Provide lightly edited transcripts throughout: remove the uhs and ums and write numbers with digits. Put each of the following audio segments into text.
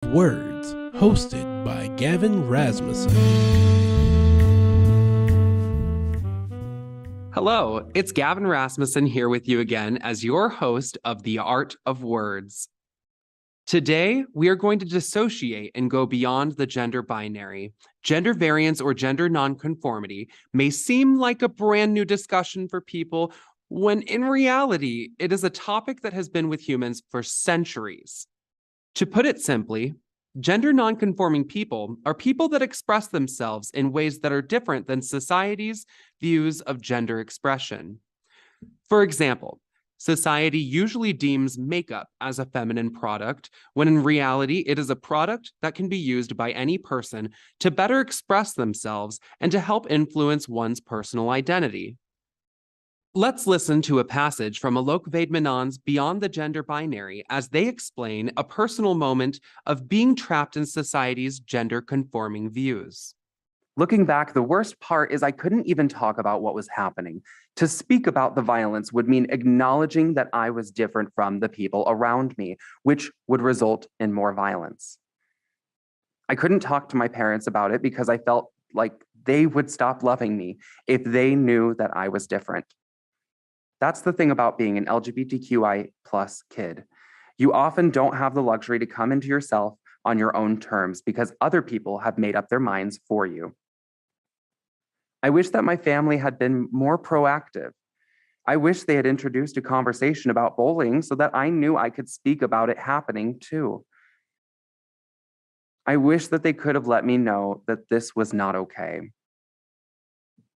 Words, hosted by Gavin Rasmussen. Hello, it's Gavin Rasmussen here with you again as your host of The Art of Words. Today, we are going to dissociate and go beyond the gender binary. Gender variance or gender nonconformity may seem like a brand new discussion for people, when in reality, it is a topic that has been with humans for centuries. To put it simply, gender nonconforming people are people that express themselves in ways that are different than society's views of gender expression. For example, society usually deems makeup as a feminine product, when in reality, it is a product that can be used by any person to better express themselves and to help influence one's personal identity. Let's listen to a passage from Alok Vaid-Menon's Beyond the Gender Binary as they explain a personal moment of being trapped in society's gender-conforming views. Looking back, the worst part is I couldn't even talk about what was happening. To speak about the violence would mean acknowledging that I was different from the people around me, which would result in more violence. I couldn't talk to my parents about it because I felt like they would stop loving me if they knew that I was different. That's the thing about being an LGBTQI+ kid. You often don't have the luxury to come into yourself on your own terms because other people have made up their minds for you. I wish that my family had been more proactive. I wish they had introduced a conversation about bullying so that I knew I could speak about it happening too. I wish that they could have let me know that this was not okay.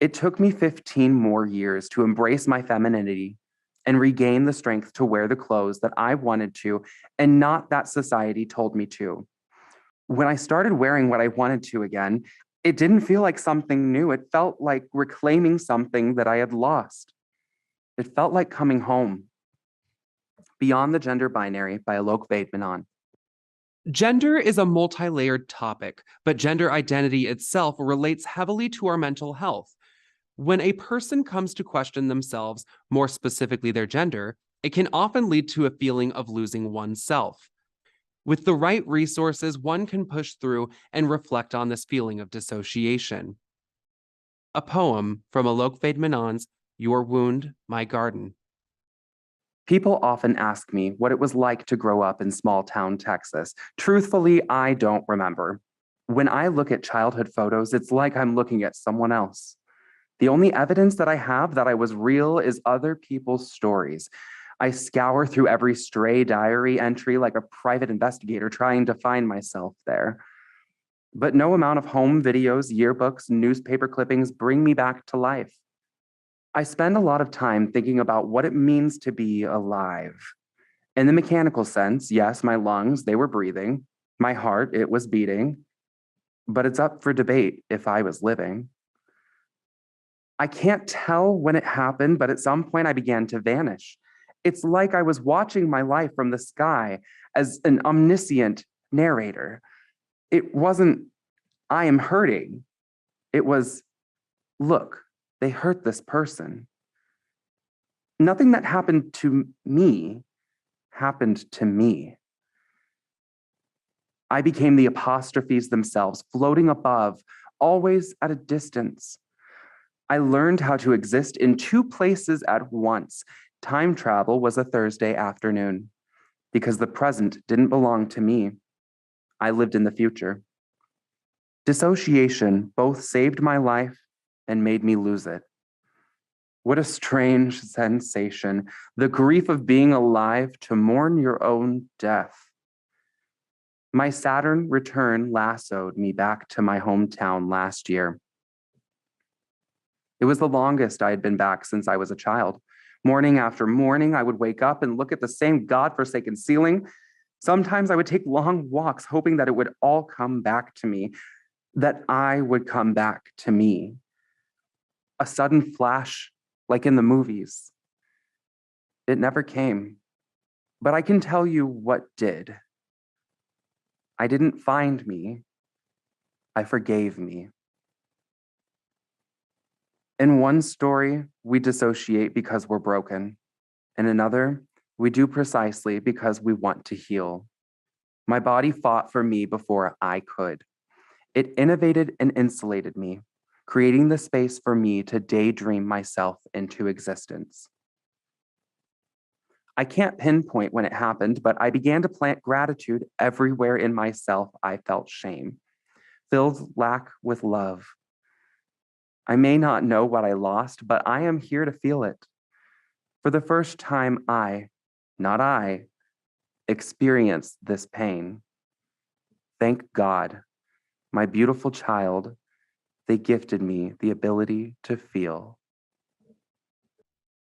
It took me 15 more years to embrace my femininity and regain the strength to wear the clothes that I wanted to and not that society told me to. When I started wearing what I wanted to again, it didn't feel like something new. It felt like reclaiming something that I had lost. It felt like coming home. Beyond the Gender Binary by Alok Vaid-Menon. Gender is a multi-layered topic, but gender identity itself relates heavily to our mental health. When a person comes to question themselves, more specifically their gender, it can often lead to a feeling of losing oneself. With the right resources, one can push through and reflect on this feeling of dissociation. A poem from Alok Vaid-Menon's Your Wound, My Garden. People often ask me what it was like to grow up in small town Texas. Truthfully, I don't remember. When I look at childhood photos, it's like I'm looking at someone else. The only evidence that I have that I was real is other people's stories. I scour through every stray diary entry like a private investigator trying to find myself there. But no amount of home videos, yearbooks, newspaper clippings bring me back to life. I spend a lot of time thinking about what it means to be alive. In the mechanical sense, yes, my lungs, they were breathing. My heart, it was beating. But it's up for debate if I was living. I can't tell when it happened, but at some point I began to vanish. It's like I was watching my life from the sky as an omniscient narrator. It wasn't, I am hurting. It was, look, they hurt this person. Nothing that happened to me happened to me. I became the apostrophes themselves, floating above, always at a distance. I learned how to exist in two places at once. Time travel was a Thursday afternoon because the present didn't belong to me. I lived in the future. Dissociation both saved my life and made me lose it. What a strange sensation, the grief of being alive to mourn your own death. My Saturn return lassoed me back to my hometown last year. It was the longest I had been back since I was a child. Morning after morning, I would wake up and look at the same godforsaken ceiling. Sometimes I would take long walks, hoping that it would all come back to me, that I would come back to me. A sudden flash, like in the movies. It never came, but I can tell you what did. I didn't find me. I forgave me. In one story, we dissociate because we're broken. In another, we do precisely because we want to heal. My body fought for me before I could. It innovated and insulated me, creating the space for me to daydream myself into existence. I can't pinpoint when it happened, but I began to plant gratitude everywhere in myself I felt shame, filled lack with love. I may not know what I lost, but I am here to feel it. For the first time, not I, experienced this pain. Thank God, my beautiful child, they gifted me the ability to feel.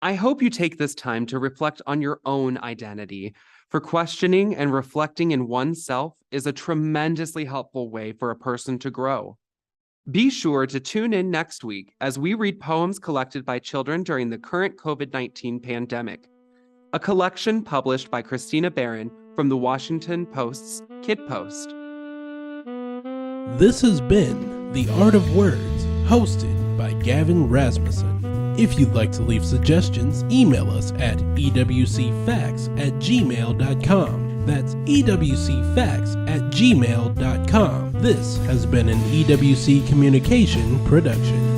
I hope you take this time to reflect on your own identity, for questioning and reflecting in oneself is a tremendously helpful way for a person to grow. Be sure to tune in next week as we read poems collected by children during the current COVID-19 pandemic, a collection published by Christina Barron from the Washington Post's Kid Post. This has been The Art of Words, hosted by Gavin Rasmussen. If you'd like to leave suggestions, email us at ewcfacts@gmail.com. That's ewcfacts@gmail.com. This has been an EWC Communication production.